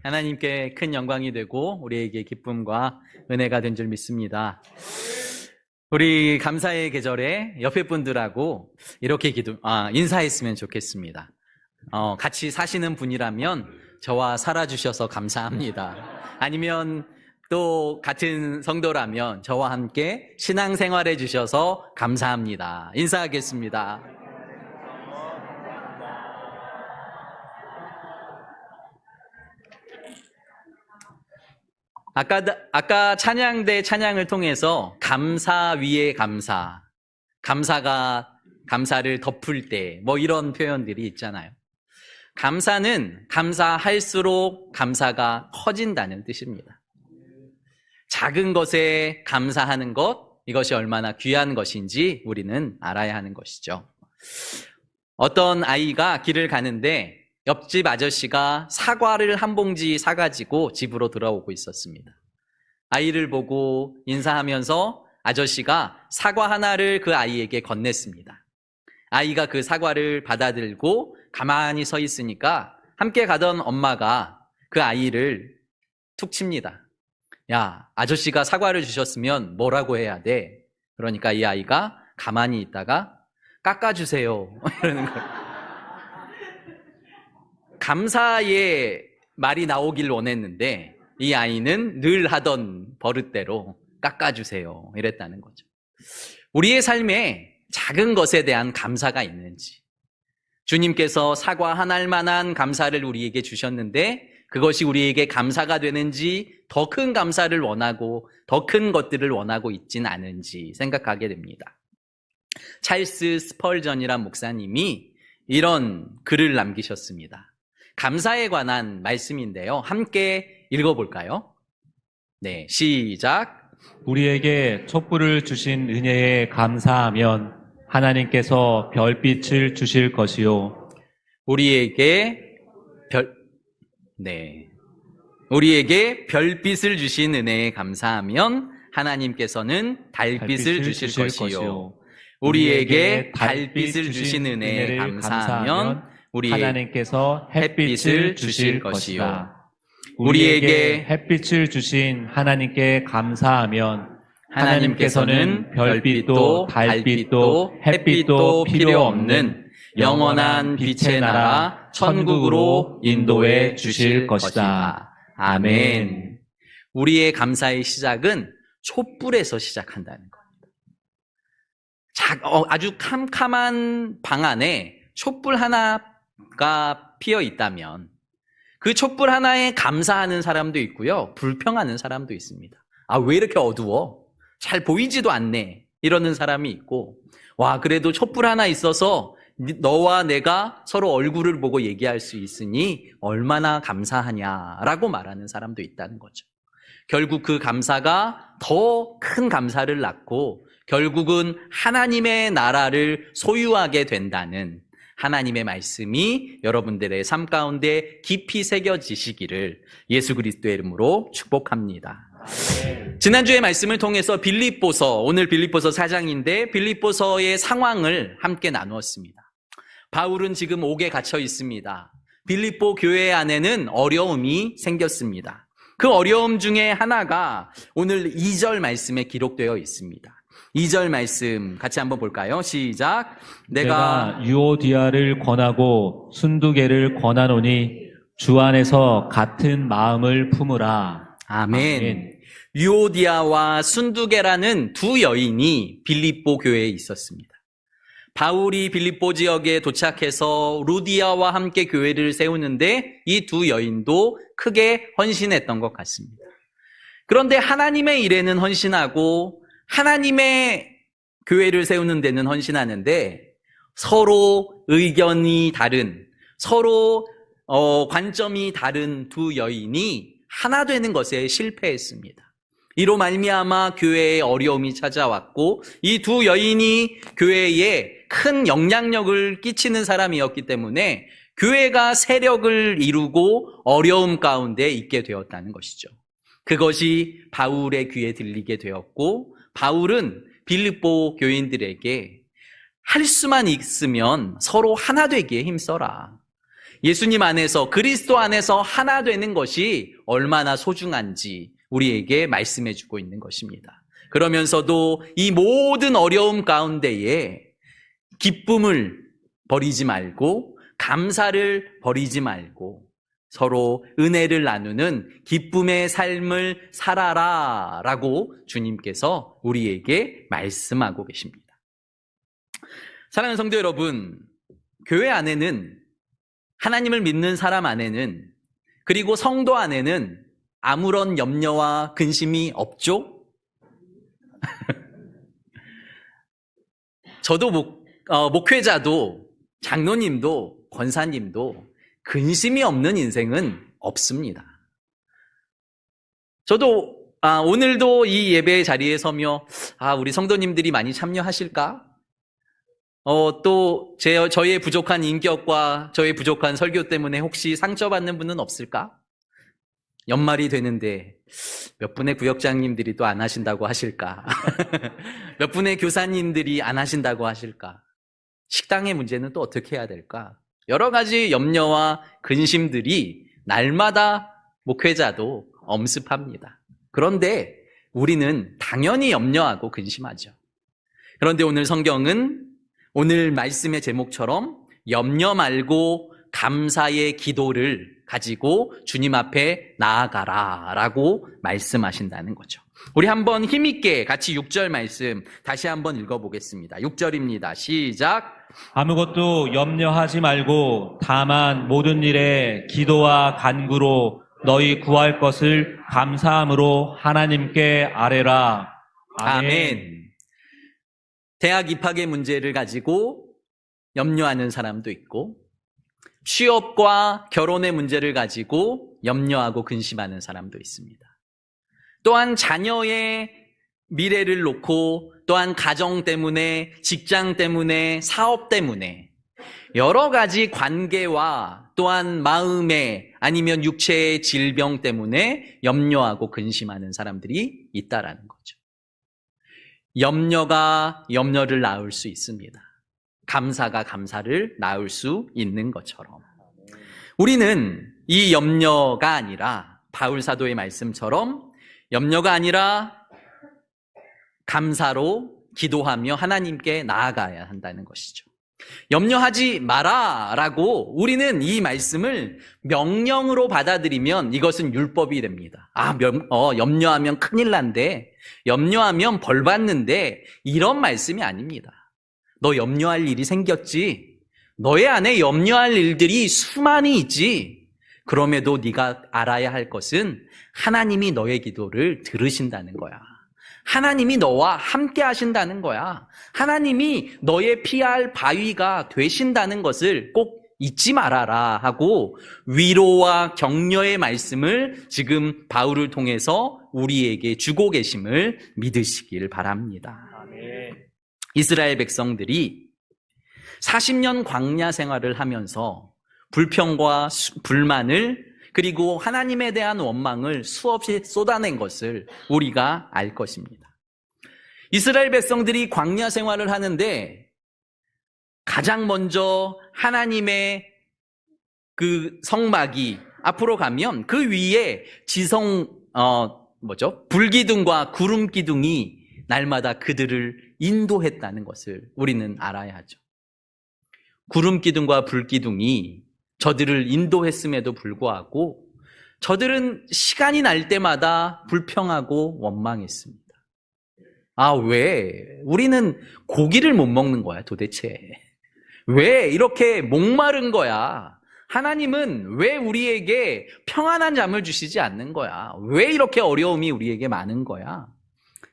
하나님께 큰 영광이 되고 우리에게 기쁨과 은혜가 된 줄 믿습니다. 우리 감사의 계절에 옆에 분들하고 이렇게 인사했으면 좋겠습니다. 같이 사시는 분이라면 저와 살아주셔서 감사합니다. 아니면 또 같은 성도라면 저와 함께 신앙생활 해주셔서 감사합니다. 인사하겠습니다. 아까 찬양대 찬양을 통해서 감사 위에 감사, 감사를 덮을 때 뭐 이런 표현들이 있잖아요. 감사는 감사할수록 감사가 커진다는 뜻입니다. 작은 것에 감사하는 것, 이것이 얼마나 귀한 것인지 우리는 알아야 하는 것이죠. 어떤 아이가 길을 가는데 옆집 아저씨가 사과를 한 봉지 사가지고 집으로 들어오고 있었습니다. 아이를 보고 인사하면서 아저씨가 사과 하나를 그 아이에게 건넸습니다. 아이가 그 사과를 받아들고 가만히 서 있으니까 함께 가던 엄마가 그 아이를 툭 칩니다. 야, 아저씨가 사과를 주셨으면 뭐라고 해야 돼? 그러니까 이 아이가 가만히 있다가 깎아주세요 이러는 거예요. 감사의 말이 나오길 원했는데 이 아이는 늘 하던 버릇대로 깎아주세요 이랬다는 거죠. 우리의 삶에 작은 것에 대한 감사가 있는지, 주님께서 사과 한 알만한 감사를 우리에게 주셨는데 그것이 우리에게 감사가 되는지, 더 큰 감사를 원하고 더 큰 것들을 원하고 있진 않은지 생각하게 됩니다. 찰스 스펄전이란 목사님이 이런 글을 남기셨습니다. 감사에 관한 말씀인데요. 함께 읽어볼까요? 네, 시작. 우리에게 촛불을 주신 은혜에 감사하면 하나님께서 별빛을 주실 것이요. 우리에게 별빛을 주신 은혜에 감사하면 하나님께서는 달빛을 주실 것이요. 우리에게 달빛을 주신 은혜에 감사하면 하나님께서 햇빛을 주실 것이요. 우리에게 햇빛을 주신 하나님께 감사하면 하나님께서는 별빛도 달빛도 햇빛도 필요 없는 영원한 빛의 나라 천국으로 인도해 주실 것이다. 아멘. 우리의 감사의 시작은 촛불에서 시작한다는 겁니다. 아주 캄캄한 방 안에 촛불 하나가 피어 있다면 그 촛불 하나에 감사하는 사람도 있고요, 불평하는 사람도 있습니다. 아, 왜 이렇게 어두워? 잘 보이지도 않네. 이러는 사람이 있고, 와, 그래도 촛불 하나 있어서 너와 내가 서로 얼굴을 보고 얘기할 수 있으니 얼마나 감사하냐라고 말하는 사람도 있다는 거죠. 결국 그 감사가 더 큰 감사를 낳고 결국은 하나님의 나라를 소유하게 된다는 하나님의 말씀이 여러분들의 삶 가운데 깊이 새겨지시기를 예수 그리스도의 이름으로 축복합니다. 지난주의 말씀을 통해서 오늘 빌립보서 4장인데 빌립보서의 상황을 함께 나누었습니다. 바울은 지금 옥에 갇혀 있습니다. 빌립보 교회 안에는 어려움이 생겼습니다. 그 어려움 중에 하나가 오늘 2절 말씀에 기록되어 있습니다. 2절 말씀 같이 한번 볼까요? 시작. 내가 유오디아를 권하고 순두개를 권하노니 주 안에서 같은 마음을 품으라. 아멘. 유오디아와 순두개라는 두 여인이 빌립보 교회에 있었습니다. 바울이 빌립보 지역에 도착해서 루디아와 함께 교회를 세우는데 이 두 여인도 크게 헌신했던 것 같습니다. 그런데 하나님의 일에는 헌신하고 하나님의 교회를 세우는 데는 헌신하는데 서로 의견이 다른, 서로 관점이 다른 두 여인이 하나 되는 것에 실패했습니다. 이로 말미암아 교회에 어려움이 찾아왔고 이 두 여인이 교회에 큰 영향력을 끼치는 사람이었기 때문에 교회가 세력을 이루고 어려움 가운데 있게 되었다는 것이죠. 그것이 바울의 귀에 들리게 되었고 바울은 빌립보 교인들에게 할 수만 있으면 서로 하나 되기에 힘써라. 예수님 안에서, 그리스도 안에서 하나 되는 것이 얼마나 소중한지 우리에게 말씀해 주고 있는 것입니다. 그러면서도 이 모든 어려움 가운데에 기쁨을 버리지 말고 감사를 버리지 말고 서로 은혜를 나누는 기쁨의 삶을 살아라 라고 주님께서 우리에게 말씀하고 계십니다. 사랑하는 성도 여러분, 교회 안에는, 하나님을 믿는 사람 안에는, 그리고 성도 안에는 아무런 염려와 근심이 없죠? 저도 목회자도 장로님도 권사님도 근심이 없는 인생은 없습니다. 저도 오늘도 이 예배 자리에 서며 우리 성도님들이 많이 참여하실까? 또 저의 부족한 인격과 저의 부족한 설교 때문에 혹시 상처받는 분은 없을까? 연말이 되는데 몇 분의 구역장님들이 또 안 하신다고 하실까? 몇 분의 교사님들이 안 하신다고 하실까? 식당의 문제는 또 어떻게 해야 될까? 여러 가지 염려와 근심들이 날마다 목회자도 엄습합니다. 그런데 우리는 당연히 염려하고 근심하죠. 그런데 오늘 성경은 오늘 말씀의 제목처럼 염려 말고 감사의 기도를 가지고 주님 앞에 나아가라 라고 말씀하신다는 거죠. 우리 한번 힘있게 같이 6절 말씀 다시 한번 읽어보겠습니다. 6절입니다. 시작. 아무것도 염려하지 말고 다만 모든 일에 기도와 간구로 너희 구할 것을 감사함으로 하나님께 아뢰라. 아멘. 대학 입학의 문제를 가지고 염려하는 사람도 있고, 취업과 결혼의 문제를 가지고 염려하고 근심하는 사람도 있습니다. 또한 자녀의 미래를 놓고, 또한 가정 때문에, 직장 때문에, 사업 때문에 여러 가지 관계와 또한 마음의 아니면 육체의 질병 때문에 염려하고 근심하는 사람들이 있다라는 거죠. 염려가 염려를 낳을 수 있습니다. 감사가 감사를 낳을 수 있는 것처럼 우리는 이 염려가 아니라 바울 사도의 말씀처럼 염려가 아니라 감사로 기도하며 하나님께 나아가야 한다는 것이죠. 염려하지 마라라고 우리는 이 말씀을 명령으로 받아들이면 이것은 율법이 됩니다. 염려하면 큰일 난데, 염려하면 벌 받는데, 이런 말씀이 아닙니다. 너 염려할 일이 생겼지? 너의 안에 염려할 일들이 수많이 있지? 그럼에도 네가 알아야 할 것은 하나님이 너의 기도를 들으신다는 거야. 하나님이 너와 함께 하신다는 거야. 하나님이 너의 피할 바위가 되신다는 것을 꼭 잊지 말아라 하고 위로와 격려의 말씀을 지금 바울을 통해서 우리에게 주고 계심을 믿으시길 바랍니다. 이스라엘 백성들이 40년 광야 생활을 하면서 불평과 불만을 그리고 하나님에 대한 원망을 수없이 쏟아낸 것을 우리가 알 것입니다. 이스라엘 백성들이 광야 생활을 하는데 가장 먼저 하나님의 그 성막이 앞으로 가면 그 위에 불기둥과 구름기둥이 날마다 그들을 인도했다는 것을 우리는 알아야 하죠. 구름기둥과 불기둥이 저들을 인도했음에도 불구하고 저들은 시간이 날 때마다 불평하고 원망했습니다. 왜? 우리는 고기를 못 먹는 거야, 도대체. 왜 이렇게 목마른 거야? 하나님은 왜 우리에게 평안한 잠을 주시지 않는 거야? 왜 이렇게 어려움이 우리에게 많은 거야?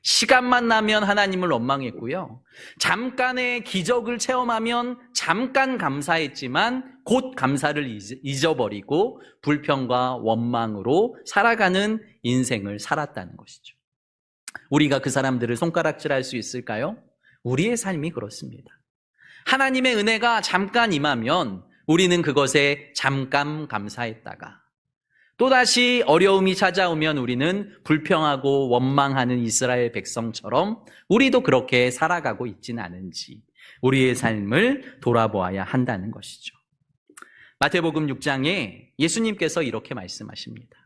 시간만 나면 하나님을 원망했고요. 잠깐의 기적을 체험하면 잠깐 감사했지만 곧 감사를 잊어버리고 불평과 원망으로 살아가는 인생을 살았다는 것이죠. 우리가 그 사람들을 손가락질할 수 있을까요? 우리의 삶이 그렇습니다. 하나님의 은혜가 잠깐 임하면 우리는 그것에 잠깐 감사했다가 또다시 어려움이 찾아오면 우리는 불평하고 원망하는 이스라엘 백성처럼 우리도 그렇게 살아가고 있지는 않은지 우리의 삶을 돌아보아야 한다는 것이죠. 마태복음 6장에 예수님께서 이렇게 말씀하십니다.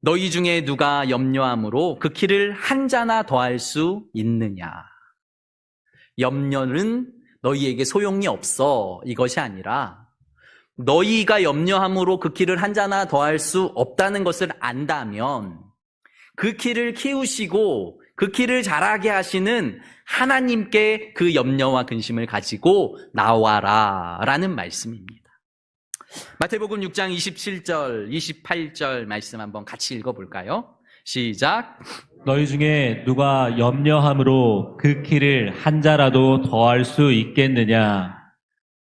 너희 중에 누가 염려함으로 그 키를 한 자나 더할 수 있느냐? 염려는 너희에게 소용이 없어, 이것이 아니라 너희가 염려함으로 그 키를 한 자나 더할 수 없다는 것을 안다면 그 키를 키우시고 그 키를 자라게 하시는 하나님께 그 염려와 근심을 가지고 나와라 라는 말씀입니다. 마태복음 6장 27절, 28절 말씀 한번 같이 읽어볼까요? 시작. 너희 중에 누가 염려함으로 그 키를 한 자라도 더할 수 있겠느냐?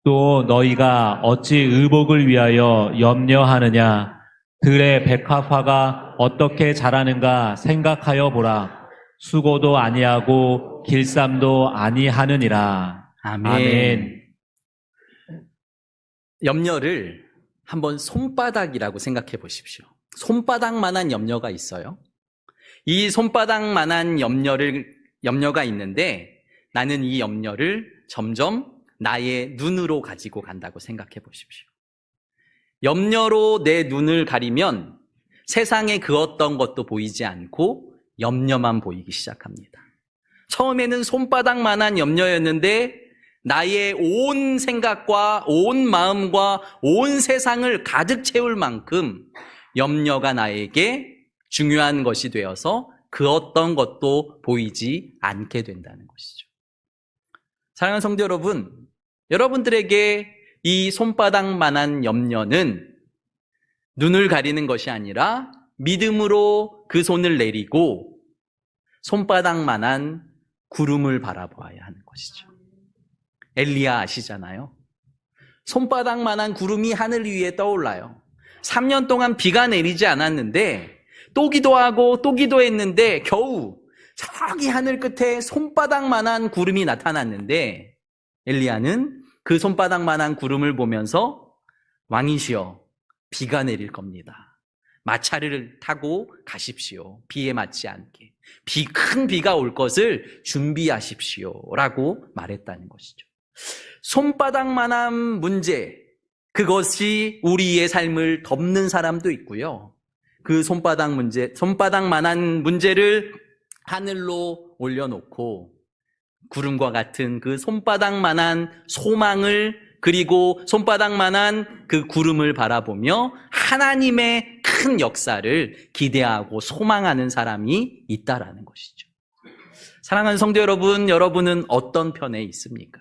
또 너희가 어찌 의복을 위하여 염려하느냐? 들의 백합화가 어떻게 자라는가 생각하여 보라. 수고도 아니하고 길쌈도 아니하느니라. 아멘. 염려를 한번 손바닥이라고 생각해 보십시오. 손바닥만한 염려가 있어요. 이 손바닥만한 염려가 있는데 나는 이 염려를 점점 나의 눈으로 가지고 간다고 생각해 보십시오. 염려로 내 눈을 가리면 세상에 그 어떤 것도 보이지 않고 염려만 보이기 시작합니다. 처음에는 손바닥만한 염려였는데 나의 온 생각과 온 마음과 온 세상을 가득 채울 만큼 염려가 나에게 중요한 것이 되어서 그 어떤 것도 보이지 않게 된다는 것이죠. 사랑하는 성도 여러분, 여러분들에게 이 손바닥만한 염려는 눈을 가리는 것이 아니라 믿음으로 그 손을 내리고 손바닥만한 구름을 바라보아야 하는 것이죠. 엘리야 아시잖아요. 손바닥만한 구름이 하늘 위에 떠올라요. 3년 동안 비가 내리지 않았는데 또 기도하고 또 기도했는데 겨우 저기 하늘 끝에 손바닥만한 구름이 나타났는데 엘리야는 그 손바닥만한 구름을 보면서 왕이시여 비가 내릴 겁니다. 마차를 타고 가십시오. 비에 맞지 않게. 큰 비가 올 것을 준비하십시오 라고 말했다는 것이죠. 손바닥만한 문제, 그것이 우리의 삶을 덮는 사람도 있고요. 그 손바닥만한 문제를 하늘로 올려놓고 구름과 같은 그 손바닥만한 소망을 그리고 손바닥만한 그 구름을 바라보며 하나님의 큰 역사를 기대하고 소망하는 사람이 있다라는 것이죠. 사랑하는 성도 여러분, 여러분은 어떤 편에 있습니까?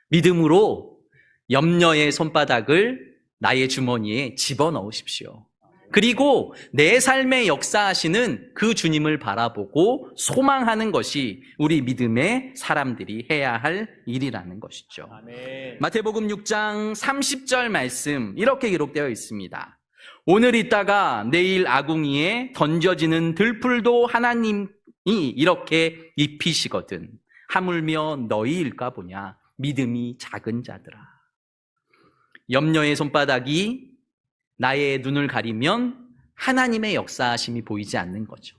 믿음으로 염려의 손바닥을 나의 주머니에 집어넣으십시오. 그리고 내 삶에 역사하시는 그 주님을 바라보고 소망하는 것이 우리 믿음의 사람들이 해야 할 일이라는 것이죠. 아멘. 마태복음 6장 30절 말씀 이렇게 기록되어 있습니다. 오늘 있다가 내일 아궁이에 던져지는 들풀도 하나님이 이렇게 입히시거든. 하물며 너희일까 보냐. 믿음이 작은 자들아. 염려의 손바닥이 나의 눈을 가리면 하나님의 역사하심이 보이지 않는 거죠.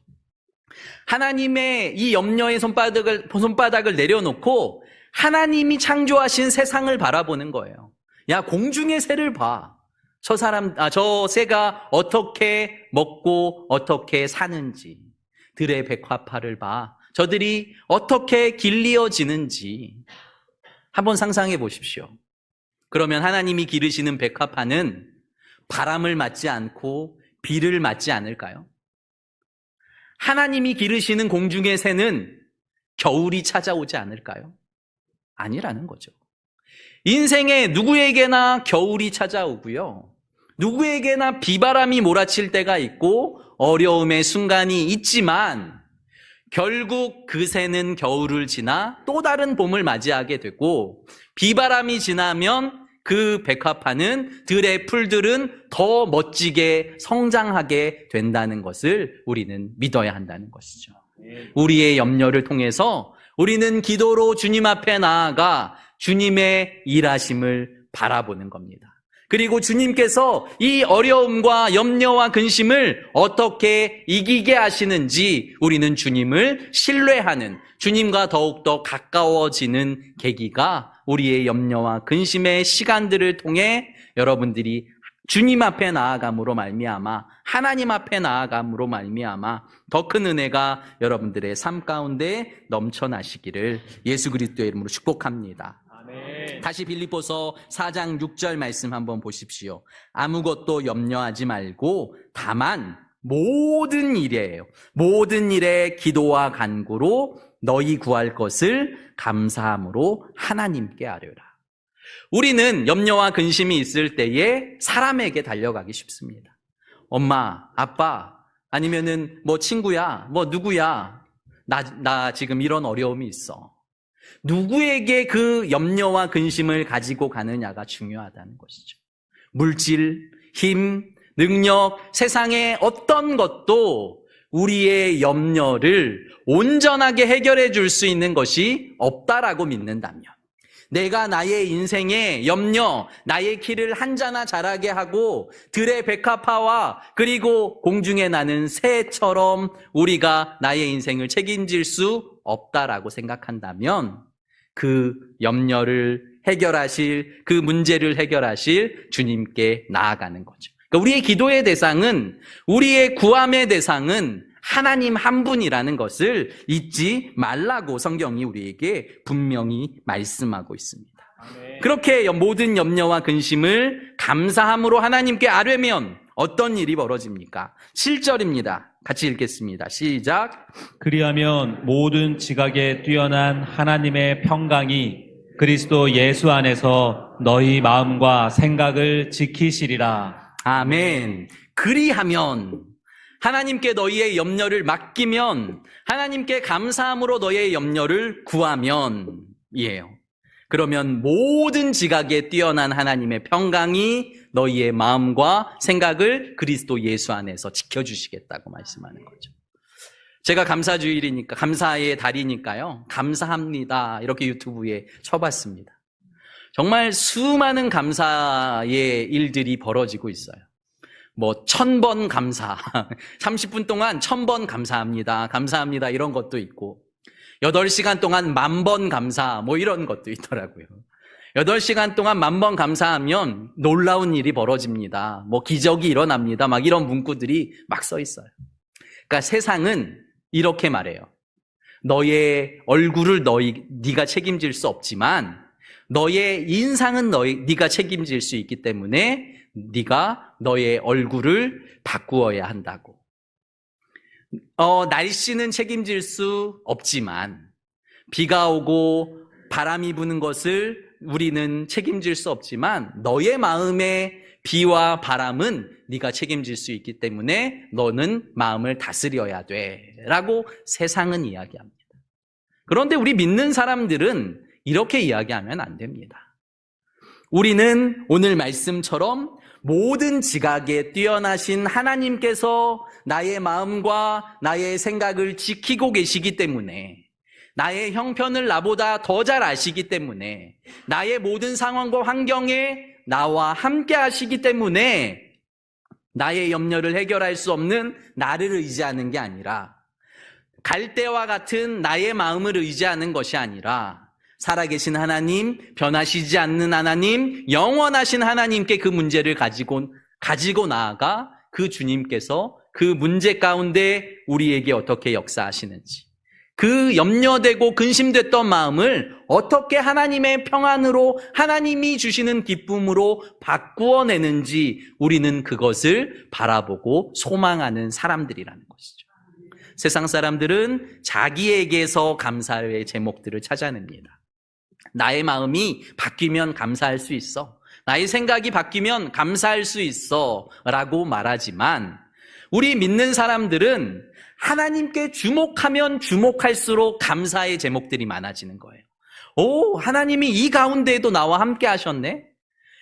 하나님의 이 염려의 손바닥을 내려놓고 하나님이 창조하신 세상을 바라보는 거예요. 야, 공중의 새를 봐. 저 새가 어떻게 먹고 어떻게 사는지. 들의 백화파를 봐. 저들이 어떻게 길리어지는지. 한번 상상해 보십시오. 그러면 하나님이 기르시는 백화파는 바람을 맞지 않고 비를 맞지 않을까요? 하나님이 기르시는 공중의 새는 겨울이 찾아오지 않을까요? 아니라는 거죠. 인생에 누구에게나 겨울이 찾아오고요. 누구에게나 비바람이 몰아칠 때가 있고 어려움의 순간이 있지만 결국 그 새는 겨울을 지나 또 다른 봄을 맞이하게 되고 비바람이 지나면 그 백합화는 들의 풀들은 더 멋지게 성장하게 된다는 것을 우리는 믿어야 한다는 것이죠. 우리의 염려를 통해서 우리는 기도로 주님 앞에 나아가 주님의 일하심을 바라보는 겁니다. 그리고 주님께서 이 어려움과 염려와 근심을 어떻게 이기게 하시는지 우리는 주님을 신뢰하는, 주님과 더욱더 가까워지는 계기가 우리의 염려와 근심의 시간들을 통해 여러분들이 주님 앞에 나아감으로 말미암아 하나님 앞에 나아감으로 말미암아 더 큰 은혜가 여러분들의 삶 가운데 넘쳐나시기를 예수 그리스도의 이름으로 축복합니다. 아멘. 다시 빌립보서 4장 6절 말씀 한번 보십시오. 아무것도 염려하지 말고 다만 모든 일에 기도와 간구로 너희 구할 것을 감사함으로 하나님께 아뢰라. 우리는 염려와 근심이 있을 때에 사람에게 달려가기 쉽습니다. 엄마, 아빠, 아니면은 뭐 친구야, 뭐 누구야, 나 지금 이런 어려움이 있어. 누구에게 그 염려와 근심을 가지고 가느냐가 중요하다는 것이죠. 물질, 힘, 능력, 세상의 어떤 것도 우리의 염려를 온전하게 해결해 줄 수 있는 것이 없다라고 믿는다면, 내가 나의 인생의 염려, 나의 길을 한자나 자라게 하고 들의 백합화와 그리고 공중에 나는 새처럼 우리가 나의 인생을 책임질 수 없다라고 생각한다면 그 염려를 해결하실, 그 문제를 해결하실 주님께 나아가는 거죠. 그러니까 우리의 기도의 대상은, 우리의 구함의 대상은 하나님 한 분이라는 것을 잊지 말라고 성경이 우리에게 분명히 말씀하고 있습니다. 아멘. 그렇게 모든 염려와 근심을 감사함으로 하나님께 아뢰면 어떤 일이 벌어집니까? 7절입니다. 같이 읽겠습니다. 시작. 그리하면 모든 지각에 뛰어난 하나님의 평강이 그리스도 예수 안에서 너희 마음과 생각을 지키시리라. 아멘. 그리하면, 하나님께 너희의 염려를 맡기면, 하나님께 감사함으로 너희의 염려를 구하면 이에요. 그러면 모든 지각에 뛰어난 하나님의 평강이 너희의 마음과 생각을 그리스도 예수 안에서 지켜주시겠다고 말씀하는 거죠. 제가 감사주일이니까, 감사의 달이니까요, 감사합니다 이렇게 유튜브에 쳐봤습니다. 정말 수많은 감사의 일들이 벌어지고 있어요. 뭐 1000번 감사, 30분 동안 1000번 감사합니다, 감사합니다 이런 것도 있고, 8시간 동안 10,000번 감사 뭐 이런 것도 있더라고요. 8시간 동안 10,000번 감사하면 놀라운 일이 벌어집니다, 뭐 기적이 일어납니다, 막 이런 문구들이 막 써 있어요. 그러니까 세상은 이렇게 말해요. 너의 얼굴을 네가 책임질 수 없지만 너의 인상은 네가 책임질 수 있기 때문에 네가 너의 얼굴을 바꾸어야 한다고. 날씨는 책임질 수 없지만, 비가 오고 바람이 부는 것을 우리는 책임질 수 없지만 너의 마음의 비와 바람은 네가 책임질 수 있기 때문에 너는 마음을 다스려야 돼 라고 세상은 이야기합니다. 그런데 우리 믿는 사람들은 이렇게 이야기하면 안 됩니다. 우리는 오늘 말씀처럼 모든 지각에 뛰어나신 하나님께서 나의 마음과 나의 생각을 지키고 계시기 때문에, 나의 형편을 나보다 더 잘 아시기 때문에, 나의 모든 상황과 환경에 나와 함께 하시기 때문에 나의 염려를 해결할 수 없는 나를 의지하는 게 아니라, 갈대와 같은 나의 마음을 의지하는 것이 아니라 살아계신 하나님, 변하시지 않는 하나님, 영원하신 하나님께 그 문제를 가지고 나아가 그 주님께서 그 문제 가운데 우리에게 어떻게 역사하시는지, 그 염려되고 근심됐던 마음을 어떻게 하나님의 평안으로, 하나님이 주시는 기쁨으로 바꾸어내는지 우리는 그것을 바라보고 소망하는 사람들이라는 것이죠. 세상 사람들은 자기에게서 감사의 제목들을 찾아냅니다. 나의 마음이 바뀌면 감사할 수 있어, 나의 생각이 바뀌면 감사할 수 있어 라고 말하지만, 우리 믿는 사람들은 하나님께 주목하면 주목할수록 감사의 제목들이 많아지는 거예요. 오, 하나님이 이 가운데에도 나와 함께 하셨네.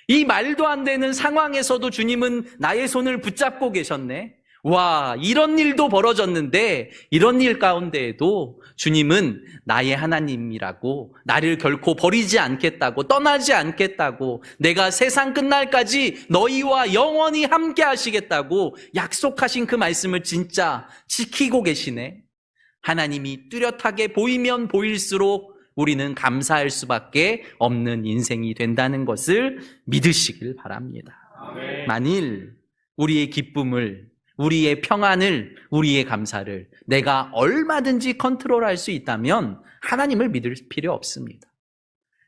이 말도 안 되는 상황에서도 주님은 나의 손을 붙잡고 계셨네. 와, 이런 일도 벌어졌는데 이런 일 가운데에도 주님은 나의 하나님이라고, 나를 결코 버리지 않겠다고, 떠나지 않겠다고, 내가 세상 끝날까지 너희와 영원히 함께 하시겠다고 약속하신 그 말씀을 진짜 지키고 계시네. 하나님이 뚜렷하게 보이면 보일수록 우리는 감사할 수밖에 없는 인생이 된다는 것을 믿으시길 바랍니다. 만일 우리의 기쁨을, 우리의 평안을, 우리의 감사를 내가 얼마든지 컨트롤할 수 있다면 하나님을 믿을 필요 없습니다.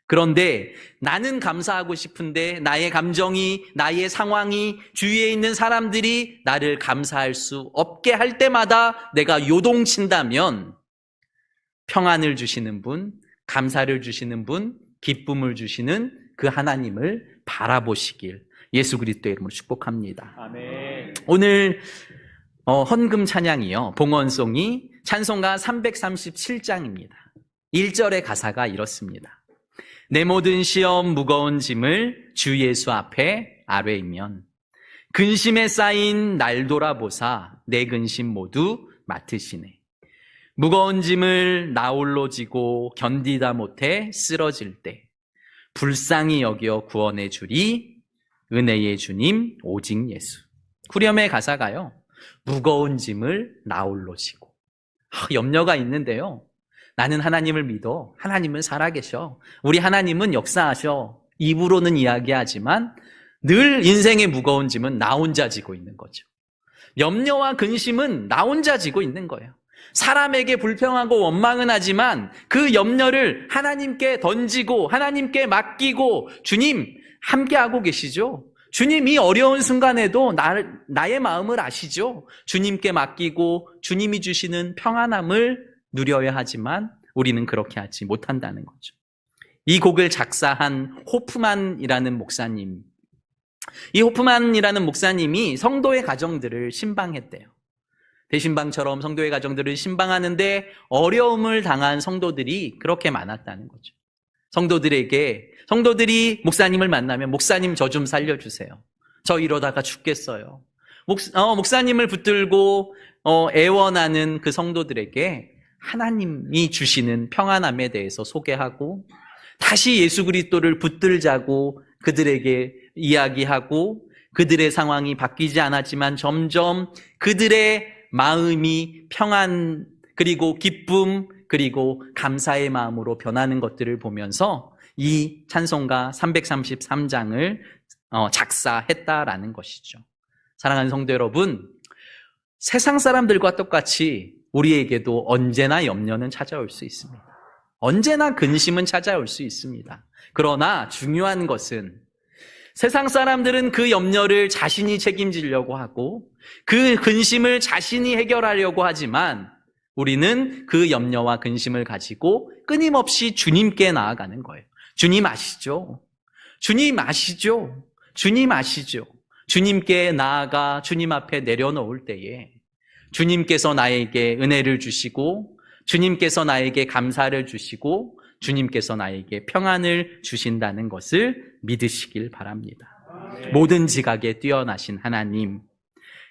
그런데 나는 감사하고 싶은데 나의 감정이, 나의 상황이, 주위에 있는 사람들이 나를 감사할 수 없게 할 때마다 내가 요동친다면 평안을 주시는 분, 감사를 주시는 분, 기쁨을 주시는 그 하나님을 바라보시길 예수 그리스도의 이름으로 축복합니다. 아멘. 오늘 헌금 찬양이요, 봉헌송이 찬송가 337장입니다. 1절의 가사가 이렇습니다. 내 모든 시험 무거운 짐을 주 예수 앞에 아뢰이면 근심에 쌓인 날 돌아보사 내 근심 모두 맡으시네. 무거운 짐을 나 홀로 지고 견디다 못해 쓰러질 때 불쌍히 여겨 구원해 주리 은혜의 주님 오직 예수. 후렴의 가사가요, 무거운 짐을 나 홀로 지고. 염려가 있는데요, 나는 하나님을 믿어. 하나님은 살아계셔. 우리 하나님은 역사하셔. 입으로는 이야기하지만 늘 인생의 무거운 짐은 나 혼자 지고 있는 거죠. 염려와 근심은 나 혼자 지고 있는 거예요. 사람에게 불평하고 원망은 하지만 그 염려를 하나님께 던지고 하나님께 맡기고, 주님 함께하고 계시죠. 주님 이 어려운 순간에도 나의 마음을 아시죠. 주님께 맡기고 주님이 주시는 평안함을 누려야 하지만 우리는 그렇게 하지 못한다는 거죠. 이 곡을 작사한 호프만이라는 목사님, 이 호프만이라는 목사님이 성도의 가정들을 신방했대요. 대신방처럼 성도의 가정들을 신방하는데 어려움을 당한 성도들이 그렇게 많았다는 거죠. 성도들이 목사님을 만나면 목사님 저 좀 살려주세요. 저 이러다가 죽겠어요. 목사님을 붙들고 애원하는 그 성도들에게 하나님이 주시는 평안함에 대해서 소개하고 다시 예수 그리스도를 붙들자고 그들에게 이야기하고, 그들의 상황이 바뀌지 않았지만 점점 그들의 마음이 평안, 그리고 기쁨, 그리고 감사의 마음으로 변하는 것들을 보면서 이 찬송가 333장을 작사했다라는 것이죠. 사랑하는 성도 여러분, 세상 사람들과 똑같이 우리에게도 언제나 염려는 찾아올 수 있습니다. 언제나 근심은 찾아올 수 있습니다. 그러나 중요한 것은 세상 사람들은 그 염려를 자신이 책임지려고 하고 그 근심을 자신이 해결하려고 하지만 우리는 그 염려와 근심을 가지고 끊임없이 주님께 나아가는 거예요. 주님 아시죠? 주님 아시죠? 주님 아시죠? 주님께 나아가 주님 앞에 내려놓을 때에 주님께서 나에게 은혜를 주시고 주님께서 나에게 감사를 주시고 주님께서 나에게 평안을 주신다는 것을 믿으시길 바랍니다. 모든 지각에 뛰어나신 하나님,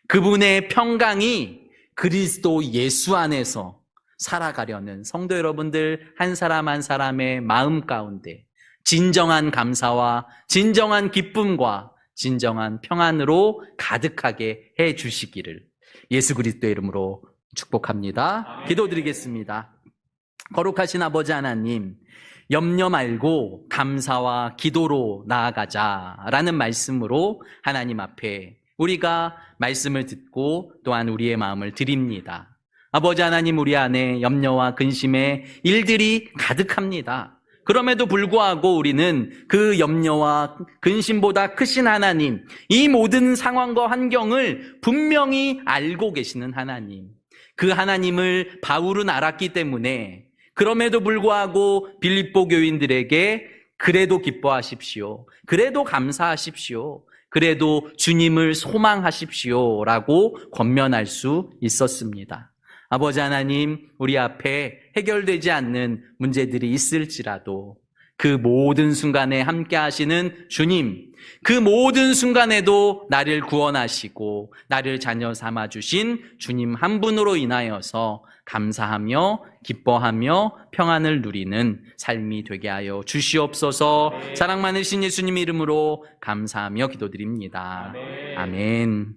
그분의 평강이 그리스도 예수 안에서 살아가려는 성도 여러분들 한 사람 한 사람의 마음 가운데 진정한 감사와 진정한 기쁨과 진정한 평안으로 가득하게 해 주시기를 예수 그리스도의 이름으로 축복합니다. 기도드리겠습니다. 거룩하신 아버지 하나님, 염려 말고 감사와 기도로 나아가자라는 말씀으로 하나님 앞에 우리가 말씀을 듣고 또한 우리의 마음을 드립니다. 아버지 하나님, 우리 안에 염려와 근심의 일들이 가득합니다. 그럼에도 불구하고 우리는 그 염려와 근심보다 크신 하나님, 이 모든 상황과 환경을 분명히 알고 계시는 하나님, 그 하나님을 바울은 알았기 때문에 그럼에도 불구하고 빌립보 교인들에게 그래도 기뻐하십시오, 그래도 감사하십시오, 그래도 주님을 소망하십시오 라고 권면할 수 있었습니다. 아버지 하나님, 우리 앞에 해결되지 않는 문제들이 있을지라도 그 모든 순간에 함께 하시는 주님, 그 모든 순간에도 나를 구원하시고 나를 자녀 삼아 주신 주님 한 분으로 인하여서 감사하며 기뻐하며 평안을 누리는 삶이 되게 하여 주시옵소서. 사랑 많으신 예수님 이름으로 감사하며 기도드립니다. 아멘.